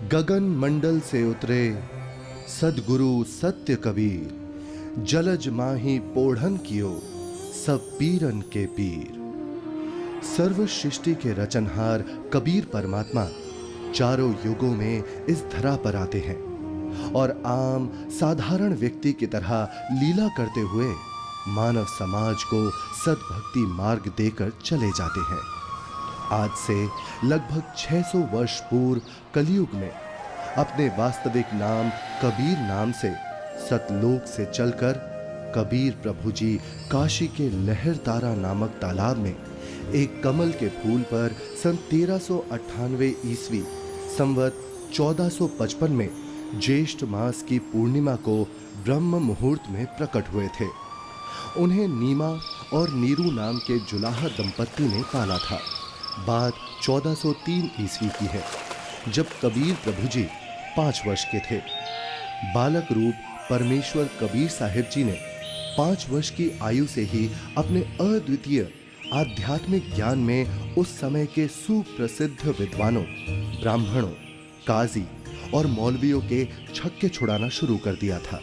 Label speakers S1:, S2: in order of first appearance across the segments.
S1: गगन मंडल से उतरे सदगुरु सत्य कबीर, जलज माही पोढ़न कियो सब पीरन के पीर। सर्व सृष्टि के रचनहार कबीर परमात्मा चारों युगों में इस धरा पर आते हैं और आम साधारण व्यक्ति की तरह लीला करते हुए मानव समाज को सद्भक्ति मार्ग देकर चले जाते हैं। आज से लगभग 600 वर्ष पूर्व कलयुग में अपने वास्तविक नाम कबीर नाम से सतलोक से चलकर कबीर प्रभु जी काशी के लहरतारा नामक तालाब में एक कमल के फूल पर सन 1398 ईस्वी संवत 1455 में ज्येष्ठ मास की पूर्णिमा को ब्रह्म मुहूर्त में प्रकट हुए थे। उन्हें नीमा और नीरू नाम के जुलाहा दंपत्ति ने पाला था। बात 1403 ईस्वी की है, जब कबीर प्रभु जी 5 वर्ष के थे। बालक रूप परमेश्वर कबीर साहिब जी ने 5 वर्ष की आयु से ही अपने अद्वितीय आध्यात्मिक ज्ञान में उस समय के सुप्रसिद्ध विद्वानों, ब्राह्मणों, काजी और मौलवियों के छक्के छुड़ाना शुरू कर दिया था।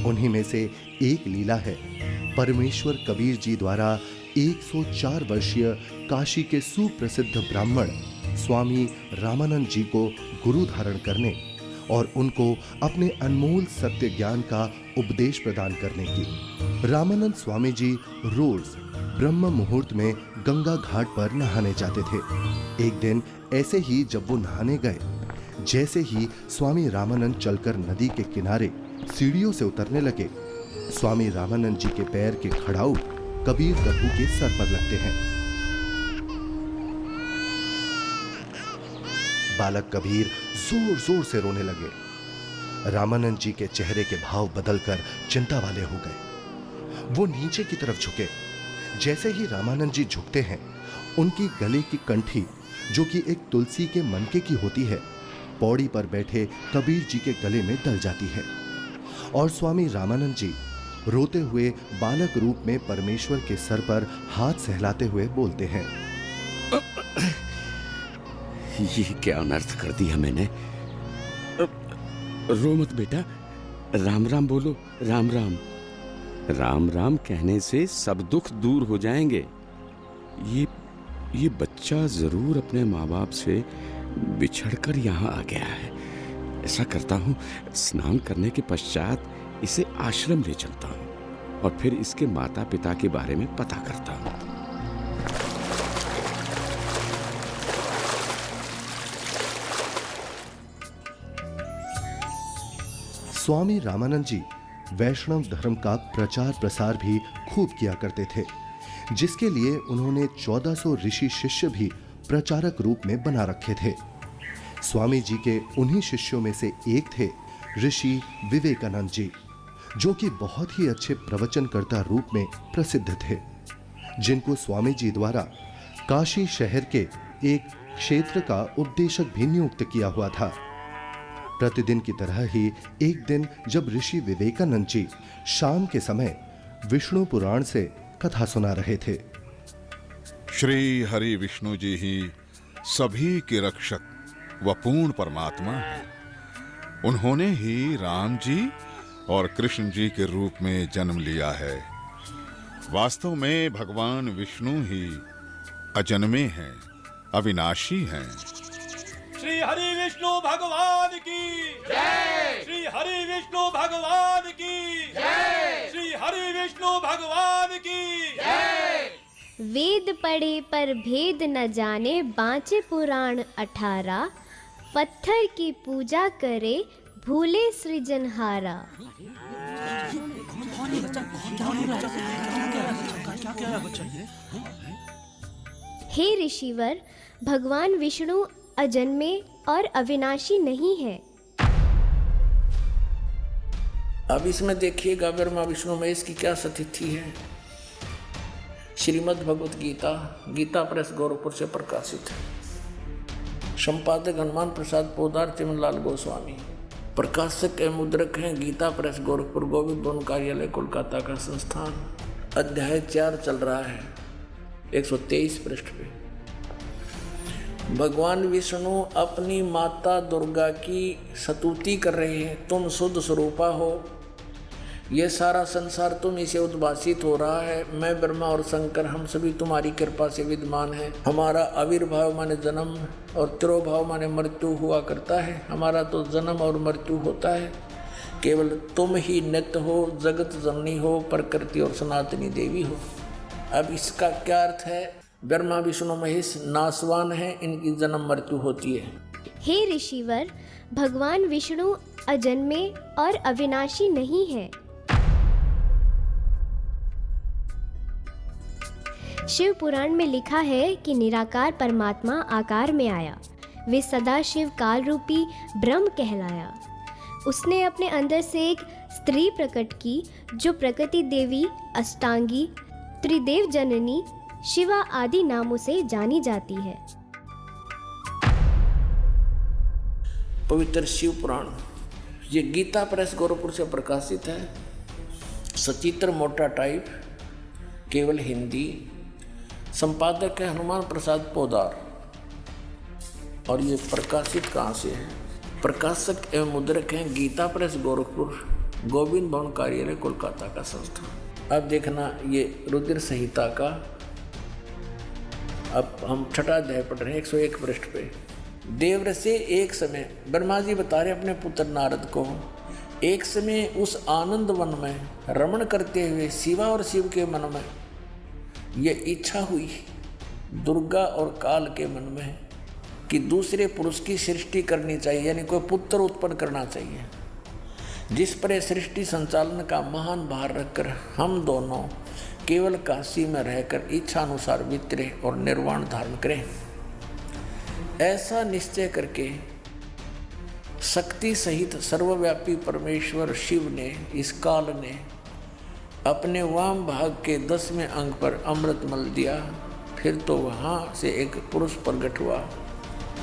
S1: उन्हीं में से एक लीला है परमेश्वर कबीर जी द्वारा 104 वर्षीय काशी के सुप्रसिद्ध ब्राह्मण स्वामी रामानंद जी को गुरु धारण करने और उनको अपने अनमोल सत्य ज्ञान का उपदेश प्रदान करने की। रामानंद स्वामी जी रोज ब्रह्म मुहूर्त में गंगा घाट पर नहाने जाते थे। एक दिन ऐसे ही जब वो नहाने गए, जैसे ही स्वामी रामानंद चलकर नदी के किनारे सीढ़ियों से उतरने लगे, स्वामी रामानंद जी के पैर के खड़ाऊ कबीर प्रभु के सर पर लगते हैं। बालक कबीर जोर जोर से रोने लगे। रामानंद जी के चेहरे के भाव बदलकर चिंता वाले हो गए। वो नीचे की तरफ झुके। जैसे ही रामानंद जी झुकते हैं, उनकी गले की कंठी, जो कि एक तुलसी के मनके की होती है, पौड़ी पर बैठे कबीर जी के गले में डल जाती है और स्वामी रामानंद जी रोते हुए बालक रूप में परमेश्वर के सर पर हाथ सहलाते हुए बोलते हैं,
S2: ये क्या अनर्थ कर दिया मैंने। रो मत बेटा, राम राम बोलो। राम राम। राम राम कहने से सब दुख दूर हो जाएंगे। ये बच्चा जरूर अपने माँ बाप से बिछड़कर यहाँ आ गया है। ऐसा करता हूँ, स्नान करने के पश्चात इसे आश्रम ले चलता हूँ और फिर इसके माता पिता के बारे में पता करता हूँ।
S1: स्वामी रामानंद जी वैष्णव धर्म का प्रचार प्रसार भी खूब किया करते थे, जिसके लिए उन्होंने 1400 ऋषि शिष्य भी प्रचारक रूप में बना रखे थे। स्वामी जी के उन्हीं शिष्यों में से एक थे ऋषि विवेकानंद जी, जो कि बहुत ही अच्छे प्रवचनकर्ता रूप में प्रसिद्ध थे, जिनको स्वामी जी द्वारा काशी शहर के एक क्षेत्र का उपदेशक भी नियुक्त किया हुआ था। प्रतिदिन की तरह ही एक दिन जब ऋषि विवेकानंद जी शाम के समय विष्णु पुराण से कथा सुना रहे थे।
S3: श्री हरि विष्णु जी ही सभी के रक्षक व पूर्ण परमात्मा हैं। उन्होंने ही राम जी और कृष्ण जी के रूप में जन्म लिया है। वास्तव में भगवान विष्णु ही अजन्मे हैं, अविनाशी हैं।
S4: श्री हरि विष्णु भगवान की जय। श्री हरि विष्णु भगवान की जय। श्री हरि विष्णु भगवान की जय।
S5: वेद पढ़े पर भेद न जाने, बाँचे पुराण 18। पत्थर की पूजा करे, भूले सृजनहारा। हे ऋषिवर, भगवान विष्णु अजन्मे और अविनाशी नहीं है।
S6: अब इसमें देखिएगा ब्रह्मा विष्णु महेश की क्या स्थिति है। श्रीमद् भगवत गीता, गीता प्रेस गोरखपुर से प्रकाशित है। संपादक हनुमान प्रसाद पोदार, चिमनलाल गोस्वामी। प्रकाशक एवं मुद्रक हैं गीता प्रेस गोरखपुर, गोविंद भवन कार्यालय कोलकाता का संस्थान। अध्याय 4 चल रहा है, 123 पृष्ठ पे। भगवान विष्णु अपनी माता दुर्गा की स्तुति कर रहे हैं, तुम शुद्ध स्वरूपा हो, ये सारा संसार तुम इसे उद्भासित हो रहा है। मैं ब्रह्मा और शंकर हम सभी तुम्हारी कृपा से विद्यमान हैं। हमारा आविर्भाव माने जन्म और तिरोभाव माने मृत्यु हुआ करता है। हमारा तो जन्म और मृत्यु होता है, केवल तुम ही नित्य हो, जगत जननी हो, प्रकृति और सनातनी देवी हो। अब इसका क्या अर्थ है? ब्रह्मा विष्णु महेश नाशवान है, इनकी जन्म मृत्यु होती है।
S5: हे ऋषिवर, भगवान विष्णु अजन्मे और अविनाशी नहीं है। शिव पुराण में लिखा है कि निराकार परमात्मा आकार में आया। वे सदा शिव काल रूपी ब्रह्म कहलाया। उसने अपने अंदर से एक स्त्री प्रकट की जो प्रकृति देवी, अष्टांगी, त्रिदेव जननी, शिवा आदि नामों से जानी जाती है।
S6: पवित्र शिव पुराण ये गीता प्रेस गोरखपुर से प्रकाशित है। सचित्र मोटा टाइप, केवल हिंदी। संपादक है हनुमान प्रसाद पोदार। और ये प्रकाशित कहाँ से है? प्रकाशक एवं मुद्रक हैं गीता प्रेस गोरखपुर, गोविंद भवन कार्यालय कोलकाता का संस्था। अब देखना ये रुद्र संहिता का, अब हम छठा अध्याय पढ़ रहे हैं 101 पृष्ठ पे। देवव्रत से एक समय ब्रह्मा जी बता रहे अपने पुत्र नारद को, एक समय उस आनंद वन में रमण करते हुए शिवा और शिव के मन में ये इच्छा हुई, दुर्गा और काल के मन में, कि दूसरे पुरुष की सृष्टि करनी चाहिए, यानी कोई पुत्र उत्पन्न करना चाहिए, जिस पर सृष्टि संचालन का महान भार रखकर हम दोनों केवल काशी में रहकर इच्छा अनुसार वितरे और निर्वाण धारण करें। ऐसा निश्चय करके शक्ति सहित सर्वव्यापी परमेश्वर शिव ने, इस काल ने, अपने वाम भाग के 10वें अंग पर अमृत मल दिया। फिर तो वहाँ से एक पुरुष प्रकट हुआ,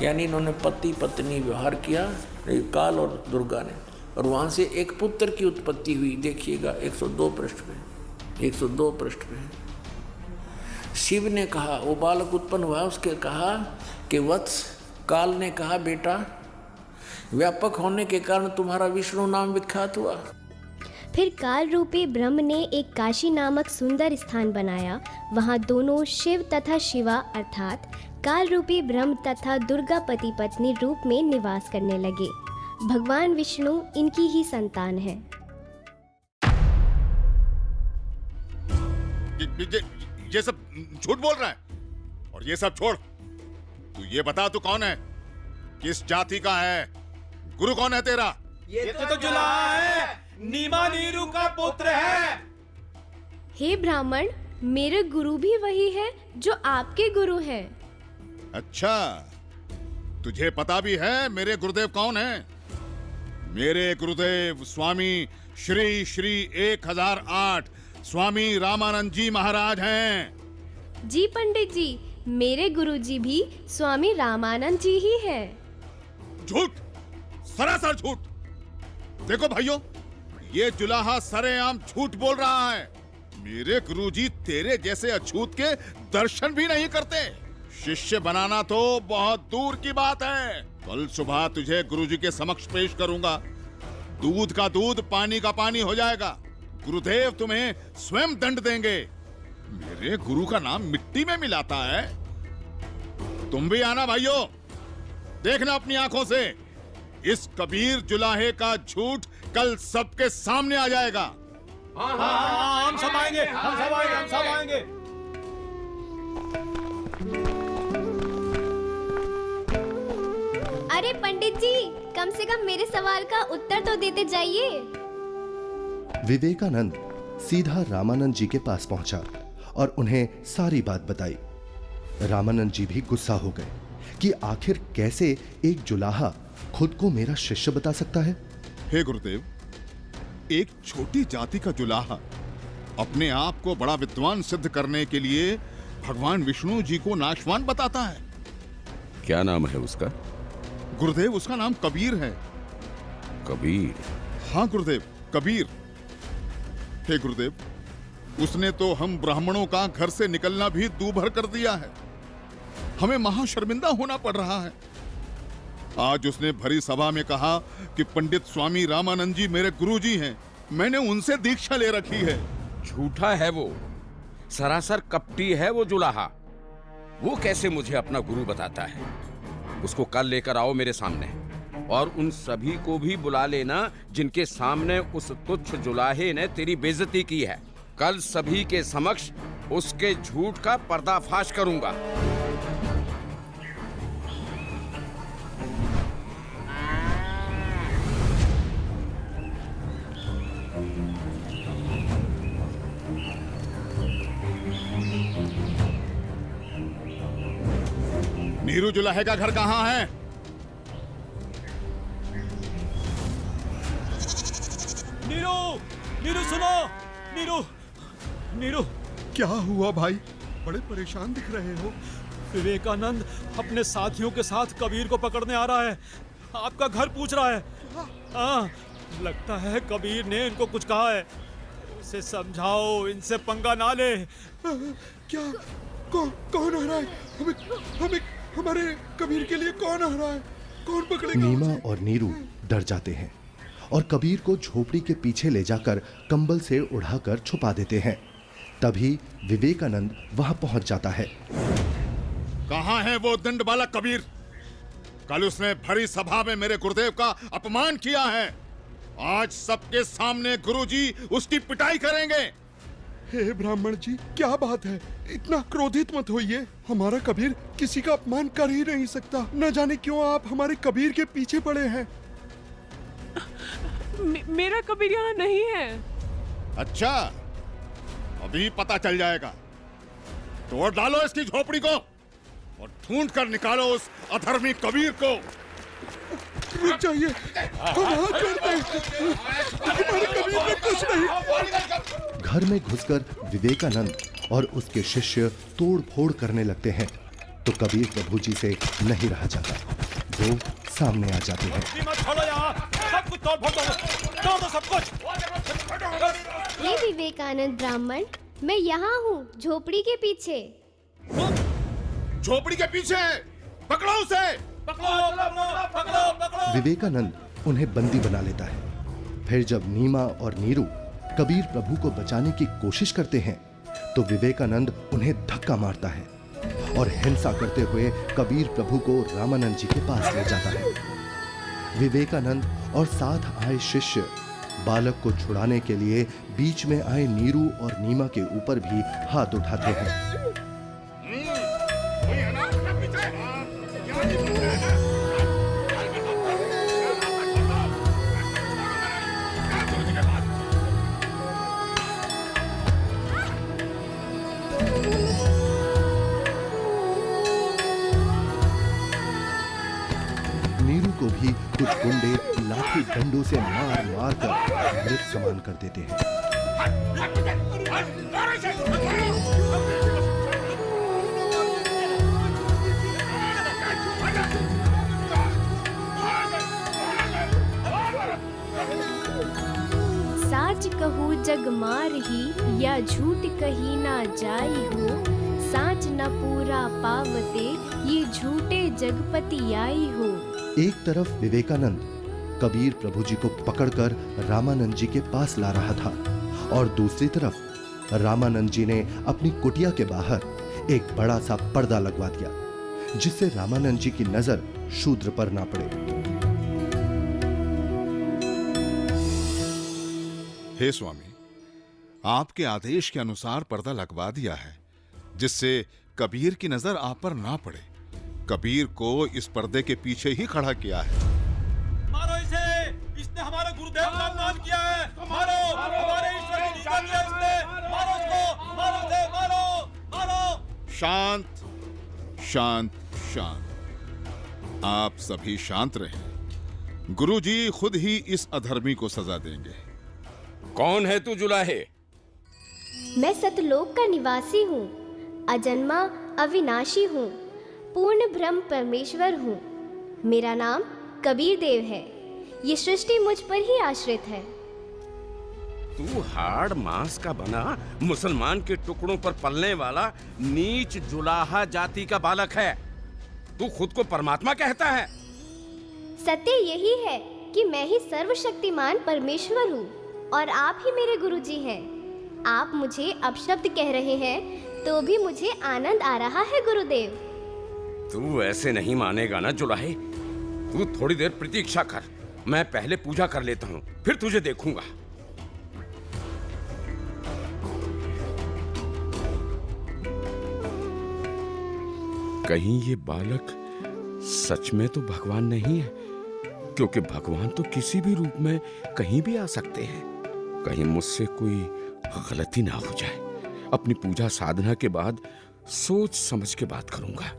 S6: यानी इन्होंने पति पत्नी व्यवहार किया, काल और दुर्गा ने, और वहाँ से एक पुत्र की उत्पत्ति हुई। देखिएगा 102 पृष्ठ पे, 102 पृष्ठ पे। शिव ने कहा, वो बालक उत्पन्न हुआ, उसके कहा कि वत्स, काल ने कहा बेटा, व्यापक होने के कारण तुम्हारा विष्णु नाम विख्यात हुआ।
S5: फिर काल रूपी ब्रह्म ने एक काशी नामक सुंदर स्थान बनाया। वहाँ दोनों शिव तथा शिवा अर्थात काल रूपी ब्रह्म तथा दुर्गा पति पत्नी रूप में निवास करने लगे। भगवान विष्णु इनकी ही संतान है।
S3: ये सब झूठ बोल रहा है। और ये सब छोड़, तू ये बता तू कौन है, किस जाति का है, गुरु कौन है तेरा?
S4: ये तो जुलाहा है, नीमा नीरू का पुत्र है।
S5: हे ब्राह्मण, मेरे गुरु भी वही है जो आपके गुरु हैं।
S3: अच्छा, तुझे पता भी है मेरे गुरुदेव कौन है? मेरे गुरुदेव स्वामी श्री श्री 1008 स्वामी रामानंद जी महाराज हैं।
S5: जी पंडित जी, मेरे गुरुजी भी स्वामी रामानंद जी ही हैं।
S3: झूठ, सरासर झूठ। देखो भाइयों, ये जुलाहा सरेआम झूठ बोल रहा है। मेरे गुरुजी तेरे जैसे अछूत के दर्शन भी नहीं करते। शिष्य बनाना तो बहुत दूर की बात है। कल सुबह तुझे गुरुजी के समक्ष पेश करूंगा। दूध का दूध, पानी का पानी हो जाएगा। गुरुदेव तुम्हें स्वयं दंड देंगे। मेरे गुरु का नाम मिट्टी में मिलाता है। तुम भी आना भाइयों, देखना अपनी आंखों से। इस कबीर जुलाहे का झूठ कल सबके सामने आ जाएगा।
S4: हाँ, हम सब आएंगे, हम सब आएंगे, हम सब आएंगे।
S5: अरे पंडित जी, कम से कम मेरे सवाल का उत्तर तो देते जाइए।
S1: विवेकानंद सीधा रामानंद जी के पास पहुंचा और उन्हें सारी बात बताई। रामानंद जी भी गुस्सा हो गए कि आखिर कैसे एक जुलाहा खुद को मेरा शिष्य बता सकता है।
S3: हे गुरुदेव, एक छोटी जाति का जुलाहा अपने आप को बड़ा विद्वान सिद्ध करने के लिए भगवान विष्णु जी को नाशवान बताता है।
S2: क्या नाम है उसका?
S3: गुरुदेव, उसका नाम कबीर है।
S2: कबीर?
S3: हाँ गुरुदेव, कबीर। हे गुरुदेव, उसने तो हम ब्राह्मणों का घर से निकलना भी दूभर कर दिया है। हमें महाशर्मिंदा होना पड़ रहा है। आज उसने भरी सभा में कहा कि पंडित स्वामी रामानंद जी मेरे गुरुजी हैं। मैंने उनसे दीक्षा ले रखी है।
S2: झूठा है वो, सरासर कपटी है वो जुलाहा। वो कैसे मुझे अपना गुरु बताता है? उसको कल लेकर आओ मेरे सामने, और उन सभी को भी बुला लेना जिनके सामने उस तुच्छ जुलाहे ने तेरी बेइज्जती की है। कल सभी के समक्ष उसके झूठ का पर्दाफाश करूंगा।
S3: नीरू जुलाहे का घर कहाँ है?
S4: नीरू, नीरू सुनो, नीरू, नीरू।
S7: क्या हुआ भाई? बड़े परेशान दिख रहे हो।
S4: विवेकानंद अपने साथियों के साथ कबीर को पकड़ने आ रहा है। आपका घर पूछ रहा है। हाँ, लगता है कबीर ने इनको कुछ कहा है। उसे समझाओ, इनसे पंगा ना ले।
S7: क्या? कौन आ रहा है? हमें हमारे कबीर के लिए कौन आ रहा है? कौन पकड़ेगा?
S1: नीमा और नीरू डर जाते हैं और कबीर को झोपड़ी के पीछे ले जाकर कंबल से उड़ाकर छुपा देते हैं। तभी विवेकानंद वहां पहुंच जाता है।
S3: कहाँ है वो दंड बालक कबीर? कल उसने भरी सभा में मेरे गुरुदेव का अपमान किया है। आज सबके सामने गुरुजी उसकी पिटाई करेंगे।
S7: हे ब्राह्मण जी, क्या बात है? इतना क्रोधित मत होइए। हमारा कबीर किसी का अपमान कर ही नहीं सकता। न जाने क्यों आप हमारे कबीर के पीछे पड़े हैं।
S8: मेरा कबीर यहाँ नहीं है।
S3: अच्छा, अभी पता चल जाएगा। तोड़ डालो इसकी झोपड़ी को और ढूंढ कर निकालो उस अधर्मी कबीर को।
S7: रुक जाइए, हम हाथ जोड़ते हैं। हमारे कबीर ने कुछ नहीं।
S1: घर में घुसकर विवेकानंद और उसके शिष्य तोड़ फोड़ करने लगते हैं तो कबीर प्रभु जी से नहीं रहा जाता। वो सामने आ जाते हैं।
S4: छोड़ो यहाँ, सब कुछ तोड़ फोड़ दो, सब कुछ।
S5: हे विवेकानंद ब्राह्मण, मैं यहाँ हूँ, झोपड़ी के पीछे।
S3: झोपड़ी के पीछे? पकड़ो उसे।
S4: पकड़ो।
S1: विवेकानंद उन्हें बंदी बना लेता है। फिर जब नीमा और नीरू कबीर प्रभु को बचाने की कोशिश करते हैं तो विवेकानंद उन्हें धक्का मारता है और हिंसा करते हुए कबीर प्रभु को रामानंद जी के पास ले जाता है। विवेकानंद और साथ आए शिष्य बालक को छुड़ाने के लिए बीच में आए नीरू और नीमा के ऊपर भी हाथ उठाते हैं। नीरू को भी कुछ गुंडे लाठी डंडों से मार मार कर मृत समान कर देते हैं।
S5: साच कहू जग मार ही, या झूठ कही ना जाई हो। साच न पूरा पावते, ये झूठे जगपति आई हो।
S1: एक तरफ विवेकानंद कबीर प्रभु जी को पकड़कर रामानंद जी के पास ला रहा था और दूसरी तरफ रामानंद जी ने अपनी कुटिया के बाहर एक बड़ा सा पर्दा लगवा दिया जिससे रामानंद जी की नजर शूद्र पर ना पड़े।
S3: हे स्वामी, आपके आदेश के अनुसार पर्दा लगवा दिया है जिससे कबीर की नजर आप पर ना पड़े। कबीर को इस पर्दे के पीछे ही खड़ा किया है।
S4: मारो इसे, इसने हमारे गुरुदेव का अपमान किया है। मारो, हमारे ईश्वर की निंदा की है इसने। मारो उसको, मारो उसे, मारो।
S3: शांत शांत शांत। आप सभी शांत रहें। गुरुजी खुद ही इस अधर्मी को सजा देंगे।
S2: कौन है तू जुलाहे?
S5: मैं सतलोक का निवासी हूँ, अजन्मा अविनाशी हूँ, पूर्ण ब्रह्म परमेश्वर हूँ। मेरा नाम कबीर देव है। ये सृष्टि मुझ पर ही आश्रित है।
S2: तू हाड़ मांस का बना मुसलमान के टुकड़ों पर पलने वाला नीच जुलाहा जाति का बालक है। तू खुद को परमात्मा कहता है।
S5: सत्य यही है कि मैं ही सर्वशक्तिमान परमेश्वर हूँ और आप ही मेरे गुरुजी हैं। आप मुझे अपशब्द कह रहे हैं तो भी मुझे आनंद आ रहा है गुरुदेव।
S2: तू ऐसे नहीं मानेगा ना जुलाहे। तू थोड़ी देर प्रतीक्षा कर, मैं पहले पूजा कर लेता हूँ, फिर तुझे देखूंगा। कहीं ये बालक सच में तो भगवान नहीं है, क्योंकि भगवान तो किसी भी रूप में कहीं भी आ सकते हैं। कहीं मुझसे कोई गलती ना हो जाए। अपनी पूजा साधना के बाद सोच समझ के बात करूंगा।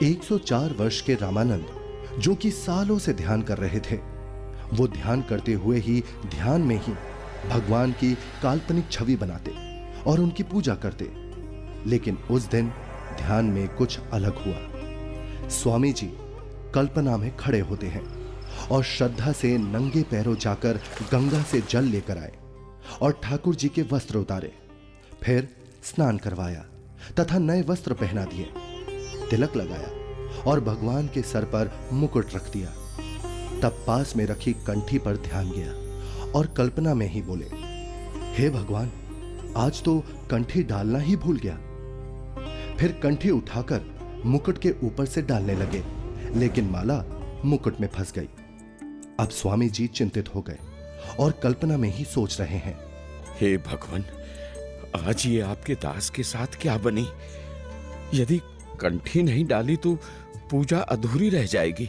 S1: 104 वर्ष के रामानंद जो कि सालों से ध्यान कर रहे थे, वो ध्यान करते हुए ही ध्यान में ही भगवान की काल्पनिक छवि बनाते और उनकी पूजा करते। लेकिन उस दिन ध्यान में कुछ अलग हुआ। स्वामी जी कल्पना में खड़े होते हैं और श्रद्धा से नंगे पैरों जाकर गंगा से जल लेकर आए और ठाकुर जी के वस्त्र उतारे, फिर स्नान करवाया तथा नए वस्त्र पहना दिए, तिलक लगाया और भगवान के सर पर मुकुट रख दिया। तब पास में रखी कंठी पर ध्यान गया और कल्पना में ही बोले, हे भगवान, आज तो कंठी डालना ही भूल गया। फिर कंठी उठाकर मुकुट के ऊपर से डालने लगे, लेकिन माला मुकुट में फंस गई। अब स्वामी जी चिंतित हो गए और कल्पना में ही सोच रहे हैं,
S2: हे भगवान, आज ये आपके दास के साथ क्या बनी? यदि कंठी नहीं डाली तो पूजा अधूरी रह जाएगी,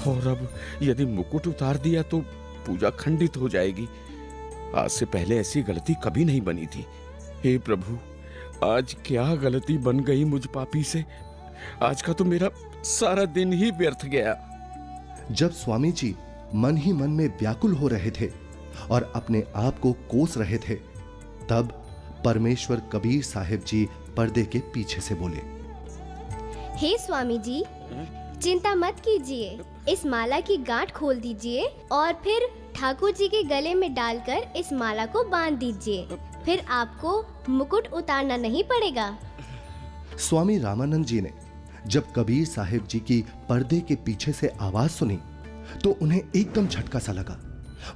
S2: और अब यदि मुकुट उतार दिया तो पूजा खंडित हो जाएगी। आज से पहले ऐसी गलती कभी नहीं बनी थी। हे प्रभु, आज क्या गलती बन गई मुझ पापी से? आज का तो मेरा सारा दिन ही व्यर्थ गया।
S1: जब स्वामी जी मन ही मन में व्याकुल हो रहे थे और अपने आप को कोस रहे थे, तब परमेश्वर कबीर साहिब जी पर्दे के पीछे से बोले,
S5: हे स्वामी जी, चिंता मत कीजिए, इस माला की गांठ खोल दीजिए और फिर ठाकुर जी के गले में डालकर इस माला को बांध दीजिए, फिर आपको मुकुट उतारना नहीं पड़ेगा।
S1: स्वामी रामानंद जी ने जब कबीर साहिब जी की पर्दे के पीछे से आवाज सुनी तो उन्हें एकदम झटका सा लगा।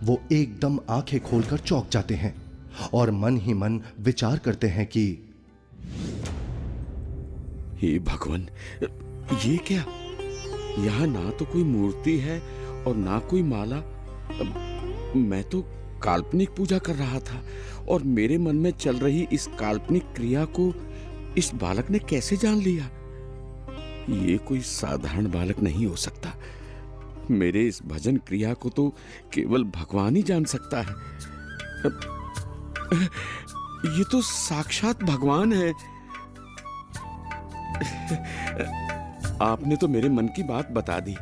S1: वो एकदम आंखें खोलकर चौंक जाते हैं और मन ही मन विचार करते हैं कि
S2: हे भगवान, ये क्या? यहाँ ना तो कोई मूर्ति है और ना कोई माला। मैं तो काल्पनिक पूजा कर रहा था और मेरे मन में चल रही इस काल्पनिक क्रिया को इस बालक ने कैसे जान लिया? ये कोई साधारण बालक नहीं हो सकता। मेरे इस भजन क्रिया को तो केवल भगवान ही जान सकता है। ये तो साक्षात भगवान है। आपने तो मेरे मन की बात बता दी।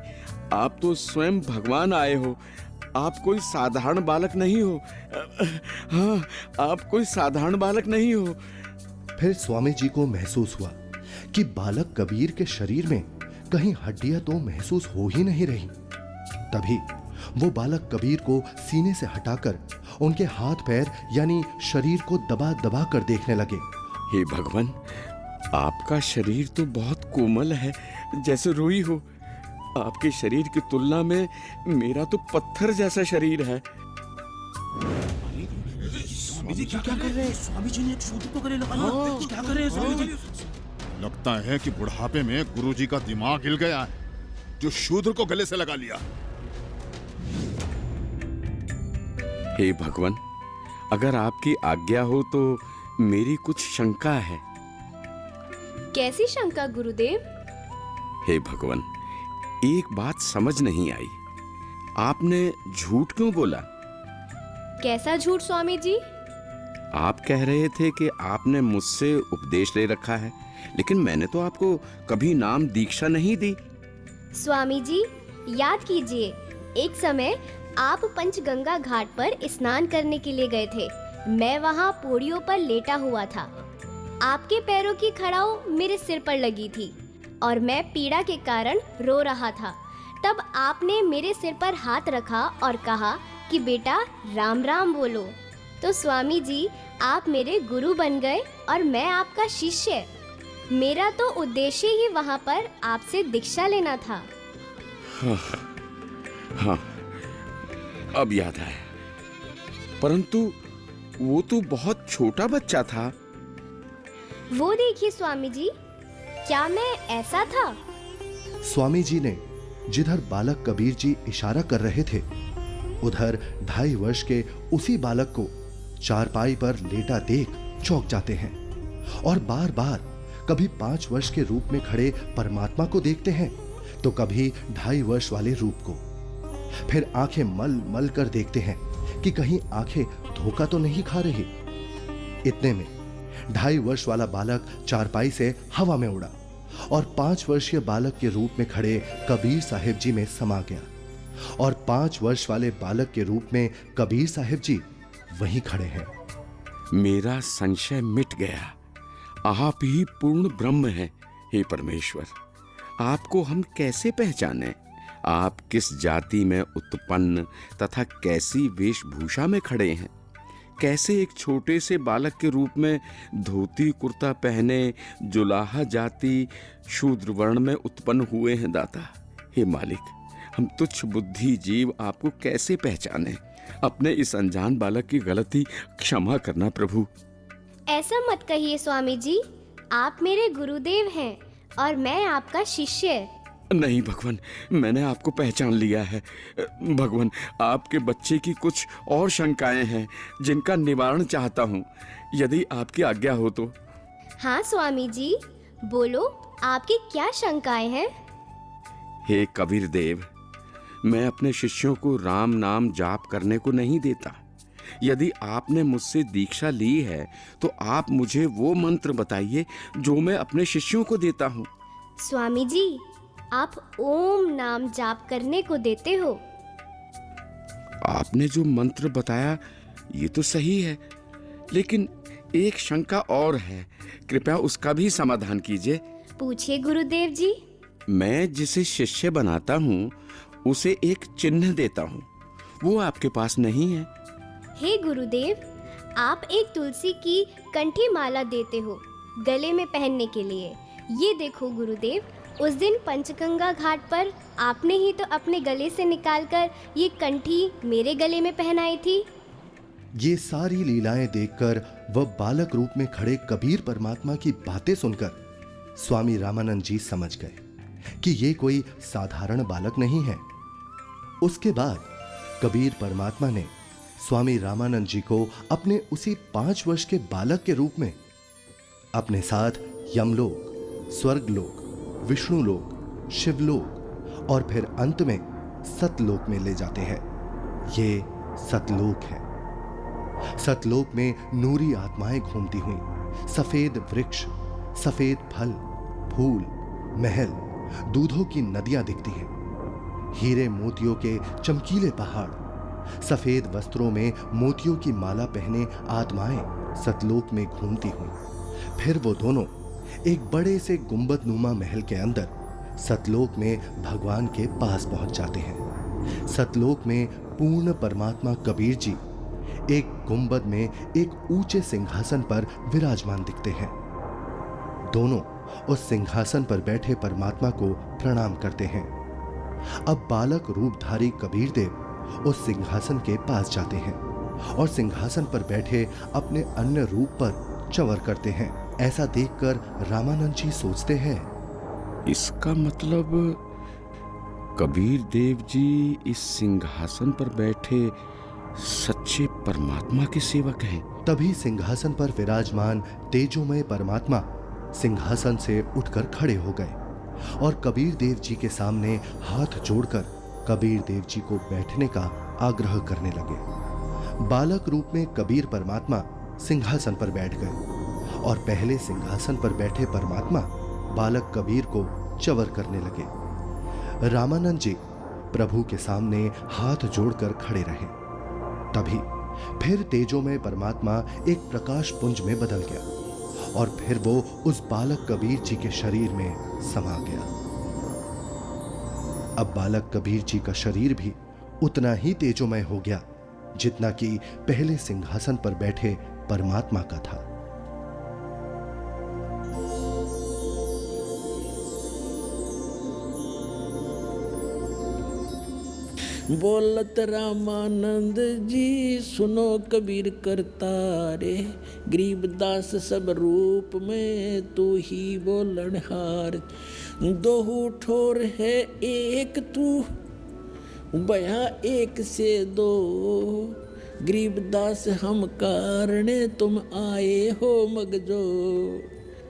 S2: आप तो स्वयं भगवान आए हो। आप कोई साधारण बालक नहीं हो। हाँ, आप कोई साधारण बालक नहीं हो।
S1: फिर स्वामी जी को महसूस हुआ कि बालक कबीर के शरीर में कहीं हड्डियां तो महसूस हो ही नहीं रही। तभी वो बालक कबीर को सीने से हटाकर उनके हाथ पैर यानी शरीर को दबा दबा कर देखने लगे।
S2: हे भगवान, आपका शरीर तो बहुत कोमल है, जैसे रुई हो। आपके शरीर की तुलना में मेरा तो पत्थर जैसा शरीर है।
S4: स्वामी जी क्या कर रहे हैं? स्वामी जी ने एक शूद्र को गले लगा लिया। क्या कर रहे हैं स्वामी जी?
S3: लगता है कि बुढ़ापे में गुरुजी का दिमाग हिल गया है, जो शूद्र को गले से लगा लिया।
S2: हे भगवान, अगर आपकी आज्ञा हो तो मेरी कुछ शंका है।
S5: कैसी शंका गुरुदेव?
S2: हे भगवान, एक बात समझ नहीं आई। आपने झूठ क्यों बोला?
S5: कैसा झूठ स्वामी जी?
S2: आप कह रहे थे कि आपने मुझसे उपदेश ले रखा है, लेकिन मैंने तो आपको कभी नाम दीक्षा नहीं दी।
S5: स्वामी जी, याद कीजिए, एक समय आप पंचगंगा घाट पर स्नान करने के लिए गए थे। मैं वहाँ पौड़ियों पर लेटा हुआ था। आपके पैरों की खड़ाऊ मेरे सिर पर लगी थी और मैं पीड़ा के कारण रो रहा था। तब आपने मेरे सिर पर हाथ रखा और कहा कि बेटा राम राम बोलो। तो स्वामी जी, आप मेरे गुरु बन गए और मैं आपका शिष्य। मेरा तो उद्देश्य ही वहां पर आपसे दीक्षा लेना था।
S2: हाँ, अब याद आया। परंतु वो तो बहुत छोटा बच्चा था।
S5: वो देखिए स्वामी जी, क्या मैं ऐसा था?
S1: स्वामी जी ने जिधर बालक कबीर जी इशारा कर रहे थे, उधर 2.5 वर्ष के उसी बालक को चारपाई पर लेटा देख चौंक जाते हैं और बार बार कभी 5 वर्ष के रूप में खड़े परमात्मा को देखते हैं तो कभी 2.5 वर्ष वाले रूप को। फिर आंखें मल मल कर देखते हैं कि कहीं आंखें धोखा तो नहीं खा रही। इतने में 2.5 वर्ष वाला बालक चारपाई से हवा में उड़ा और 5 वर्षीय बालक के रूप में खड़े कबीर साहिब जी में समा गया और 5 वर्ष वाले बालक के रूप में कबीर साहिब जी वहीं खड़े हैं।
S2: मेरा संशय मिट गया। आप ही पूर्ण ब्रह्म हैं। हे परमेश्वर, आपको हम कैसे पहचानें? आप किस जाति में उत्पन्न तथा कैसी वेशभूषा में खड़े हैं? कैसे एक छोटे से बालक के रूप में धोती कुर्ता पहने जुलाहा जाति शूद्र वर्ण में उत्पन्न हुए हैं दाता? हे मालिक, हम तुच्छ बुद्धि जीव आपको कैसे पहचाने? अपने इस अनजान बालक की गलती क्षमा करना प्रभु।
S5: ऐसा मत कहिए स्वामी जी, आप मेरे गुरुदेव हैं और मैं आपका शिष्य।
S2: नहीं भगवान, मैंने आपको पहचान लिया है। भगवान, आपके बच्चे की कुछ और शंकाएं हैं जिनका निवारण चाहता हूँ, यदि आपकी आज्ञा हो तो।
S5: हाँ स्वामी जी, बोलो, आपकी क्या शंकाएं हैं?
S2: हे कबीर देव, मैं अपने शिष्यों को राम नाम जाप करने को नहीं देता। यदि आपने मुझसे दीक्षा ली है तो आप मुझे वो मंत्र बताइए जो मैं अपने शिष्यों को देता हूँ।
S5: स्वामी जी, आप ओम नाम जाप करने को देते हो।
S2: आपने जो मंत्र बताया ये तो सही है, लेकिन एक शंका और है, कृपया उसका भी समाधान कीजिए।
S5: पूछिए गुरुदेव जी।
S2: मैं जिसे शिष्य बनाता हूँ उसे एक चिन्ह देता हूँ, वो आपके पास नहीं है।
S5: हे गुरुदेव, आप एक तुलसी की कंठी माला देते हो गले में पहनने के लिए। ये देखो गुरुदेव, उस दिन पंचगंगा घाट पर आपने ही तो अपने गले से निकालकर ये कंठी मेरे गले में पहनाई थी।
S1: ये सारी लीलाएं देखकर वह बालक रूप में खड़े कबीर परमात्मा की बातें सुनकर स्वामी रामानंद जी समझ गए कि ये कोई साधारण बालक नहीं है। उसके बाद कबीर परमात्मा ने स्वामी रामानंद जी को अपने उसी 5 वर्ष के बालक के रूप में अपने साथ यमलोक, स्वर्गलोक, विष्णुलोक, शिवलोक और फिर अंत में सतलोक में ले जाते हैं। ये सतलोक है। सतलोक में नूरी आत्माएं घूमती हुई, सफेद वृक्ष, सफेद फल, फूल, महल, दूधों की नदियां दिखती हैं। हीरे मोतियों के चमकीले पहाड़, सफेद वस्त्रों में मोतियों की माला पहने आत्माएं सतलोक में घूमती हुई। फिर वो दोनों एक बड़े से गुंबद नुमा महल के अंदर सतलोक में भगवान के पास पहुंच जाते हैं। सतलोक में पूर्ण परमात्मा कबीर जी एक गुंबद में एक ऊंचे सिंहासन पर विराजमान दिखते हैं। दोनों उस सिंहासन पर बैठे परमात्मा को प्रणाम करते हैं। अब बालक रूपधारी कबीर देव उस सिंहासन के पास जाते हैं और सिंहासन पर बैठे अपने अन्य रूप पर चवर करते हैं। ऐसा देखकर रामानंद जी सोचते हैं,
S2: इसका मतलब कबीर देव जी इस सिंहासन पर बैठे सच्चे परमात्मा के सेवक हैं।
S1: तभी सिंहासन पर विराजमान तेजोमय परमात्मा सिंहासन से उठकर खड़े हो गए और कबीर देव जी के सामने हाथ जोड़कर कबीर देव जी को बैठने का आग्रह करने लगे। बालक रूप में कबीर परमात्मा सिंहासन पर बैठ गए और पहले सिंहासन पर बैठे परमात्मा बालक कबीर को चवर करने लगे। रामानंद जी प्रभु के सामने हाथ जोड़कर खड़े रहे। तभी फिर तेजोमय परमात्मा एक प्रकाश पुंज में बदल गया और फिर वो उस बालक कबीर जी के शरीर में समा गया। अब बालक कबीर जी का शरीर भी उतना ही तेजोमय हो गया जितना कि पहले सिंहासन पर बैठे परमात्मा का था।
S6: बोलत रामानंद जी सुनो कबीर करतारे, गरीबदास सब रूप में तू ही बोलनहार। दोहू ठोर है एक तू, बया एक से दो, गरीबदास हम कारणे तुम आए हो मगजो।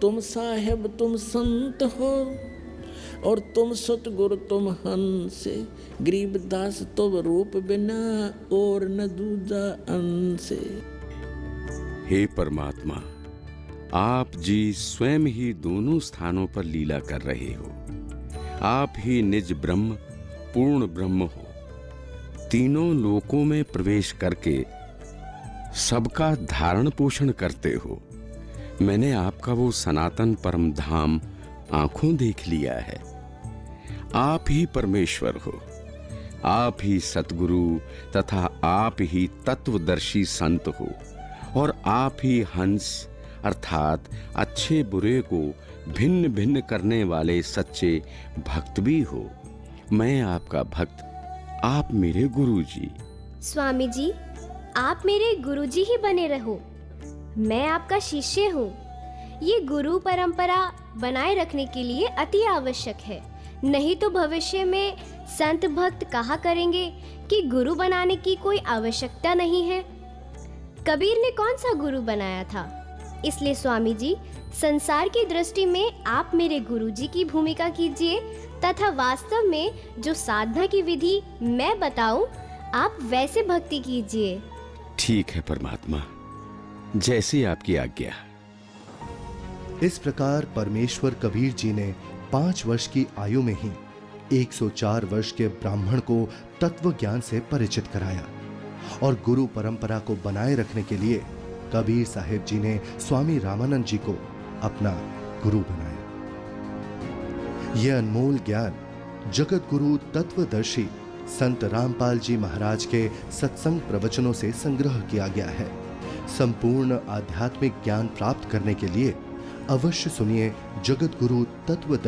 S6: तुम साहेब तुम संत हो और तुम सतगुरु तुम हंस, गरीबदास तुम रूप बिना और न दूजा अंश।
S2: हे परमात्मा, आप जी स्वयं ही दोनों स्थानों पर लीला कर रहे हो। आप ही निज ब्रह्म पूर्ण ब्रह्म हो। तीनों लोकों में प्रवेश करके सबका धारण पोषण करते हो। मैंने आपका वो सनातन परम धाम आंखों देख लिया है। आप ही परमेश्वर हो, आप ही सतगुरु तथा आप ही तत्वदर्शी संत हो, और आप ही हंस अर्थात अच्छे बुरे को भिन्न भिन्न करने वाले सच्चे भक्त भी हो। मैं आपका भक्त, आप मेरे गुरुजी।
S5: स्वामी जी, आप मेरे गुरुजी ही बने रहो। मैं आपका शिष्य हूँ। ये गुरु परंपरा बनाए रखने के लिए अति आवश्यक है, नहीं तो भविष्य में संत भक्त कहा करेंगे कि गुरु बनाने की कोई आवश्यकता नहीं है। कबीर ने कौन सा गुरु बनाया था? इसलिए स्वामी जी, संसार की दृष्टि में आप मेरे गुरुजी की भूमिका कीजिए तथा वास्तव में जो साधना की विधि मैं बताऊं, आप वैसे भक्ति कीजिए।
S2: ठीक है परमात्मा, जैसी आपकी आज्ञा।
S1: इस प्रकार परमेश्वर कबीर जी ने 5 वर्ष की आयु में ही 104 वर्ष के ब्राह्मण को तत्व ज्ञान से परिचित कराया, और गुरु परंपरा को बनाए रखने के लिए कबीर साहिब जी ने स्वामी रामानंद जी को अपना गुरु बनाया। यह अनमोल ज्ञान जगत गुरु तत्वदर्शी संत रामपाल जी महाराज के सत्संग प्रवचनों से संग्रह किया गया है। संपूर्ण आध्यात्मिक ज्ञान प्राप्त करने के लिए अवश्य सुनिए जगत गुरु तत्वदर्शी